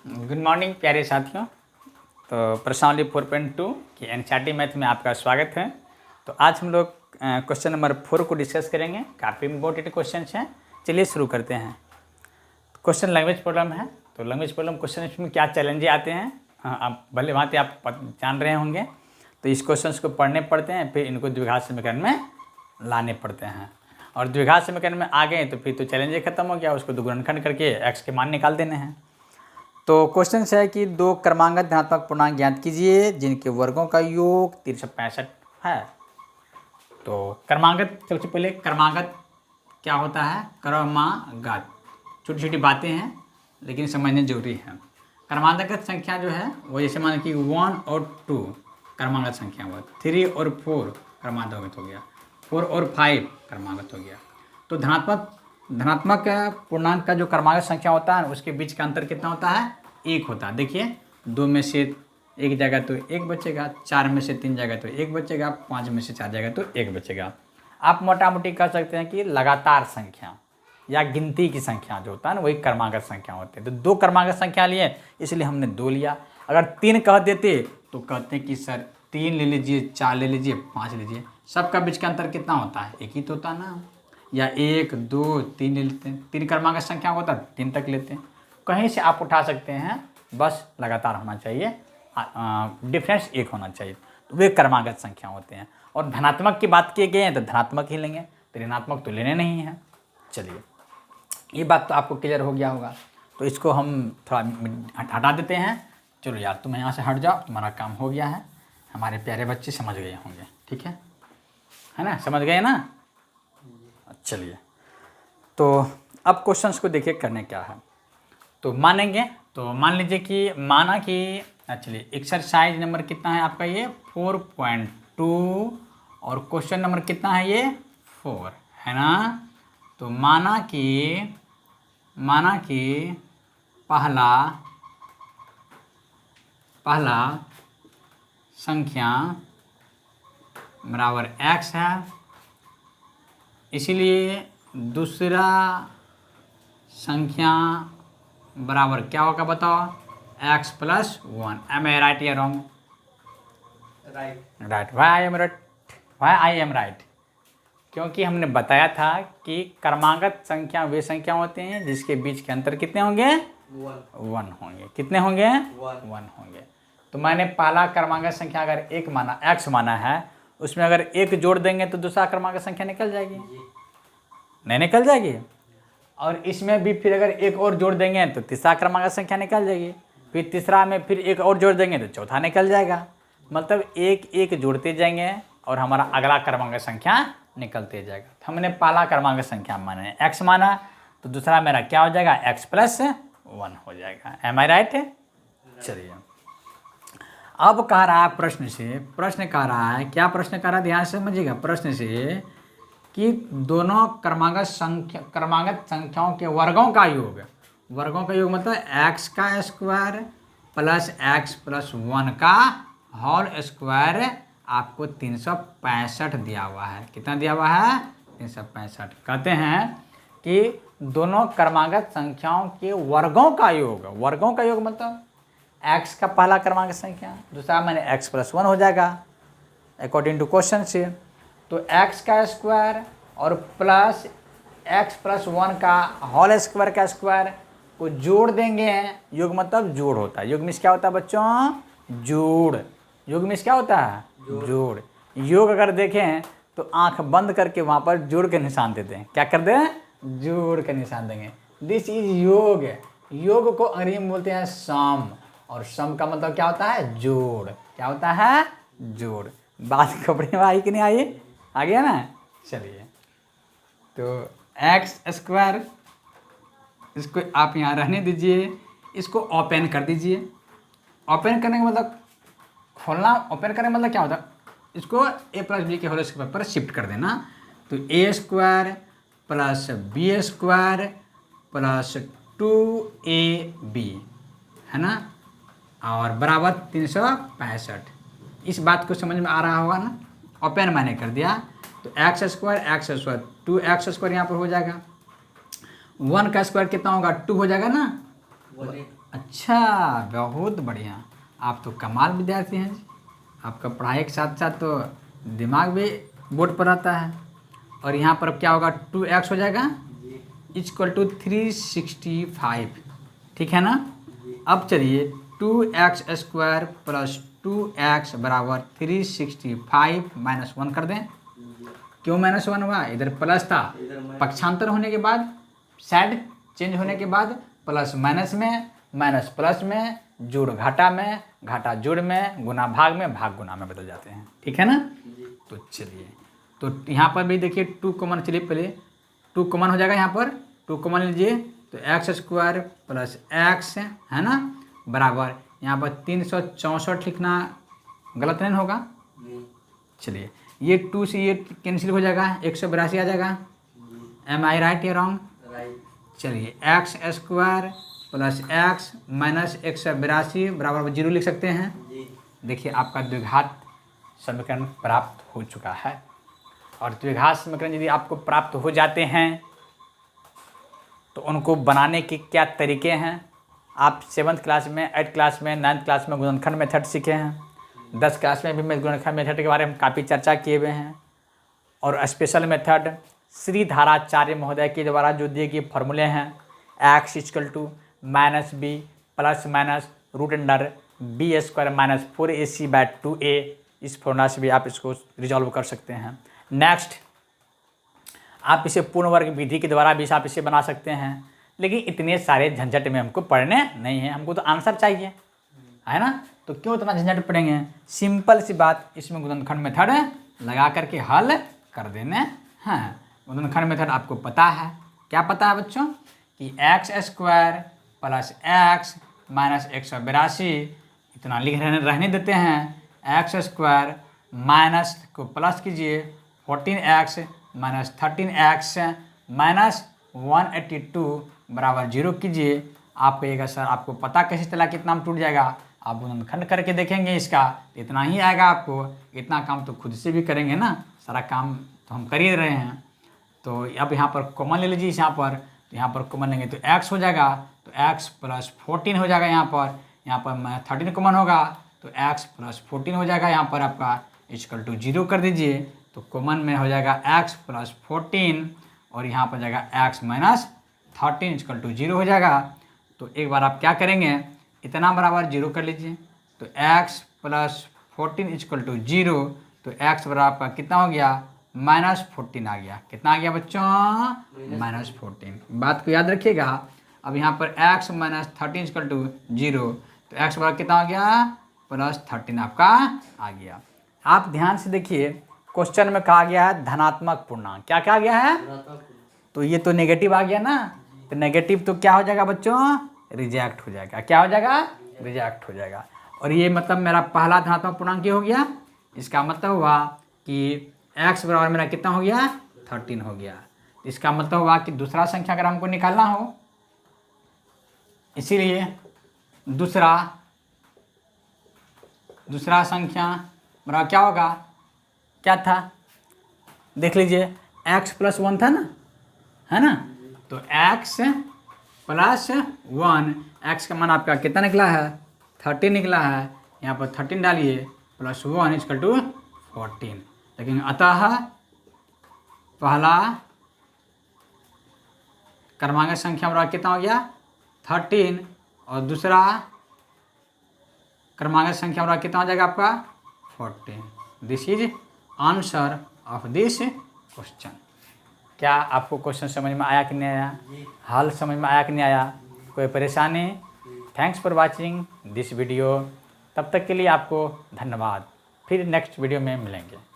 Good morning प्यारे साथियों। तो प्रश्नावली 4.2 की एनसीईआरटी मैथ में आपका स्वागत है। तो आज हम लोग क्वेश्चन नंबर 4 को डिस्कस करेंगे। काफ़ी इंपॉर्टेंट क्वेश्चन हैं। चलिए शुरू करते हैं। क्वेश्चन लैंग्वेज प्रॉब्लम है। तो लैंग्वेज प्रॉब्लम क्वेश्चन में क्या चैलेंजेस आते हैं आप भले भांति आप जान रहे होंगे। तो इस क्वेश्चन को पढ़ने पड़ते हैं, फिर इनको द्विघात समीकरण में लाने पड़ते हैं। और द्विघात समीकरण में आ गए तो फिर तो चैलेंज खत्म हो गया, उसको गुणनखंड करके एक्स के मान निकाल देने हैं। तो क्वेश्चन है कि दो क्रमांगत धनात्मक पूर्णांक ज्ञात कीजिए जिनके वर्गों का योग 365 है। तो क्रमांगत, सबसे पहले क्रमांगत क्या होता है? क्रमागत छोटी छोटी बातें हैं लेकिन समझने जरूरी है। क्रमांगत संख्या जो है वो जैसे मान कि 1 और 2 क्रमांगत संख्या हुआ, 3 और 4 क्रमागत हो गया, 4 और 5 क्रमागत हो गया। तो धनात्मक पूर्णांक का जो क्रमागत संख्या होता है उसके बीच का अंतर कितना होता है? 1 होता है। देखिए 2 में से 1 जाएगा तो 1 बचेगा, 4 में से 3 जाएगा तो 1 बचेगा, 5 में से 4 जाएगा तो 1 बचेगा। आप मोटा मोटी कह सकते हैं कि लगातार संख्या या गिनती की संख्या जो होता है ना वही क्रमागत संख्या होती है। तो 2 क्रमागत संख्या लिए इसलिए हमने 2 लिया। अगर 3 कह देते तो कहते हैं कि सर 3 ले लीजिए, 4 ले लीजिए, 5 ले लीजिए। सबका बीच का अंतर कितना होता है? 1 ही तो होता है ना। या 1 2 3 ले लेते हैं, 3 क्रमांक संख्या होता है 3 तक लेते हैं। कहीं से आप उठा सकते हैं, बस लगातार होना चाहिए, डिफरेंस 1 होना चाहिए। तो वे क्रमागत संख्या होते हैं। और धनात्मक की बात किए गए हैं तो धनात्मक ही लेंगे, तो ऋणात्मक तो लेने नहीं हैं। चलिए ये बात तो आपको क्लियर हो गया होगा। तो इसको हम थोड़ा हटा देते हैं। चलो यार तुम यहाँ से हट जाओ, तुम्हारा काम हो गया है। हमारे प्यारे बच्चे समझ गए होंगे, ठीक है ना? समझ गए ना? चलिए तो अब क्वेश्चंस को देखिए करने क्या है। तो मानेंगे, तो मान लीजिए कि माना कि चलिए एक्सरसाइज नंबर कितना है आपका? ये 4.2 और क्वेश्चन नंबर कितना है? ये 4 है ना। तो माना कि पहला संख्या बराबर x है, इसलिए दूसरा संख्या बराबर क्या होगा बताओ? x + 1। एम आई राइट या wrong? Right. Why I am right? क्योंकि हमने बताया था कि क्रमागत संख्या वे संख्या होते हैं जिसके बीच के अंतर कितने होंगे? 1 होंगे। कितने होंगे? 1 होंगे। तो मैंने पहला क्रमागत संख्या अगर 1 माना, x माना है, उसमें अगर 1 जोड़ देंगे तो दूसरा क्रमागत संख्या निकल जाएगी, नहीं निकल जाएगी? और इसमें भी फिर अगर 1 और जोड़ देंगे तो तीसरा क्रमागत संख्या निकल जाएगी, फिर तीसरा में फिर 1 और जोड़ देंगे तो चौथा निकल जाएगा। मतलब 1 जोड़ते जाएंगे और हमारा अगला क्रमागत संख्या निकलते जाएगा। हमने पहला क्रमागत संख्या माने x माना, तो दूसरा मेरा क्या हो जाएगा? x + 1 हो जाएगा। M I right? चलिए अब कह रहा है प्रश्न कह रहा है, क्या प्रश्न कह रहा है? ध्यान से समझिएगा। प्रश्न से कि दोनों क्रमागत संख्याओं के वर्गों का योग मतलब x² + x + 1 का होल स्क्वायर आपको 365 दिया हुआ है। कितना दिया हुआ है? 365। कहते हैं कि दोनों क्रमागत संख्याओं के वर्गों का योग मतलब x का पहला क्रमांक संख्या, दूसरा मैंने x + 1 हो जाएगा अकॉर्डिंग टू क्वेश्चन से। तो x² और प्लस x + 1 का होल स्क्वायर का स्क्वायर को जोड़ देंगे। योग मतलब जोड़ होता है। योग में क्या होता है बच्चों? जोड़। योग में क्या होता है? जोड़। योग अगर देखें तो आंख बंद करके वहाँ पर जोड़ के निशान देते हैं। क्या कर दें? जोड़ के निशान देंगे। दिस इज योग। योग को अंग्रेजी में बोलते हैं सम, और सम का मतलब क्या होता है? जोड़। क्या होता है? जोड़। बात कपड़े में आई कि नहीं आई? आ गया ना? चलिए तो x², इसको आप यहाँ रहने दीजिए, इसको ओपन कर दीजिए। ओपन करने का मतलब खोलना, ओपन करने का मतलब क्या होता है? इसको a + b के होल स्क्वायर पर शिफ्ट कर देना। तो a² + b² + 2ab है ना, और बराबर 365। इस बात को समझ में आ रहा होगा ना? ओपन मैंने कर दिया तो x² 2x² यहाँ पर हो जाएगा। 1 का स्क्वायर कितना होगा? 2 हो जाएगा ना। अच्छा, बहुत बढ़िया, आप तो कमाल विद्यार्थी हैं जी। आपका पढ़ाई के साथ साथ तो दिमाग भी बोर्ड पर रहता है। और यहाँ पर क्या होगा, 2x हो जाएगा इक्वल टू 365, ठीक है ना। अब चलिए 2x स्क्वायर प्लस 2x बराबर 365 माइनस 1 कर दें। क्यों माइनस 1 हुआ, इधर प्लस था, पक्षांतर होने के बाद, साइड चेंज होने के बाद प्लस माइनस में, माइनस प्लस में, जोड़ घाटा में, घाटा जोड़ में, गुना भाग में, भाग गुना में बदल जाते हैं, ठीक है ना। तो चलिए, तो यहाँ पर भी देखिए 2 कॉमन, चलिए पहले 2 कॉमन हो जाएगा, यहाँ पर 2 कॉमन लीजिए, तो एक्स स्क्वायर प्लस एक्स है ना, बराबर यहाँ पर 364 लिखना गलत नहीं होगा। चलिए, ये 2 से ये कैंसिल हो जाएगा, 182 आ जाएगा। एम आई राइट या रॉन्ग? चलिए, x square plus x minus 182 बराबर 0 लिख सकते हैं। देखिए, आपका द्विघात समीकरण प्राप्त हो चुका है। और द्विघात समीकरण यदि आपको प्राप्त हो जाते हैं तो उनको बनाने के क्या तरीके हैं, आप 7th क्लास में, 8th क्लास में, 9th क्लास में गुणनखंड मेथड सीखे हैं। 10 क्लास में भी मैं गुणनखंड मेथड के बारे में काफ़ी चर्चा किए हुए हैं। और स्पेशल मेथड श्री धाराचार्य महोदय के द्वारा जो दिए गए फॉर्मूले हैं, x equal to minus b plus minus root under b square minus 4ac/2a, इस फॉर्मूला से भी आप इसको रिजॉल्व कर सकते हैं। नेक्स्ट, आप इसे पूर्ण वर्ग विधि के द्वारा भी आप इसे बना सकते हैं, लेकिन इतने सारे झंझट में हमको पढ़ने नहीं है, हमको तो आंसर चाहिए, है ना। तो क्यों इतना झंझट पढ़ेंगे, सिंपल सी बात, इसमें गुणनखंड मेथड लगा करके हल कर देने हैं। गुणनखंड मेथड आपको पता है, क्या पता है बच्चों, कि x square plus x minus 182, इतना लिख रहने देते हैं। एक्स स्क्वायर माइनस को प्लस कीजिए, 14x माइनस 13x माइनस 182 बराबर 0 कीजिए। आप कहिएगा सर आपको पता कैसे चला कितना में टूट जाएगा, आप गुणनखंड करके देखेंगे इसका, इतना ही आएगा आपको। इतना काम तो खुद से भी करेंगे ना, सारा काम तो हम कर ही रहे हैं। तो अब यहाँ पर कॉमन ले लीजिए, यहाँ पर कॉमन लेंगे तो x हो जाएगा, तो x प्लस 14 हो जाएगा। यहाँ पर 13 कॉमन होगा तो x प्लस 14 हो जाएगा। यहाँ पर आपका इक्वल टू 0 कर दीजिए, तो कॉमन में हो जाएगा x प्लस 14 और यहाँ पर जाएगा x माइनस 13 इक्वल टू 0 हो जाएगा। तो एक बार आप क्या करेंगे, इतना बराबर 0 कर लीजिए, तो x प्लस 14 इक्वल टू 0, तो x बराबर आपका कितना हो गया, माइनस 14 आ गया। कितना आ गया बच्चों, माइनस 14। बात को याद रखिएगा। अब यहाँ पर x माइनस 13 इक्वल टू 0, तो x बराबर कितना हो गया, प्लस 13 आपका आ गया। आप ध्यान से देखिए, क्वेश्चन में कहा गया है धनात्मक पूर्णांक, क्या कहा गया है, तो ये तो नेगेटिव आ गया ना, तो नेगेटिव तो क्या हो जाएगा बच्चों, रिजेक्ट हो जाएगा। क्या हो जाएगा, रिजेक्ट हो जाएगा। और ये मतलब मेरा पहला धनात्मक पूर्णांक हो गया, इसका मतलब हुआ कि x बराबर मेरा कितना हो गया, 13 हो गया। इसका मतलब हुआ कि दूसरा संख्या अगर हमको निकालना हो, इसीलिए दूसरा संख्या बराबर क्या होगा, क्या था देख लीजिए, x प्लस 1 था ना, है ना। तो x प्लस 1, x का मान आपका कितना निकला है, 13 निकला है। यहाँ पर 13 डालिए, प्लस 1 इक्वल टू 14। लेकिन अतः पहला क्रमांक संख्या बराबर कितना हो गया, 13, और दूसरा क्रमांक संख्या बराबर कितना हो जाएगा आपका, 14। This is answer of this question. क्या आपको क्वेश्चन समझ में आया कि नहीं आया, हल समझ में आया कि नहीं आया, कोई परेशानी? Thanks for watching this video. तब तक के लिए आपको धन्यवाद। फिर नेक्स्ट वीडियो में मिलेंगे।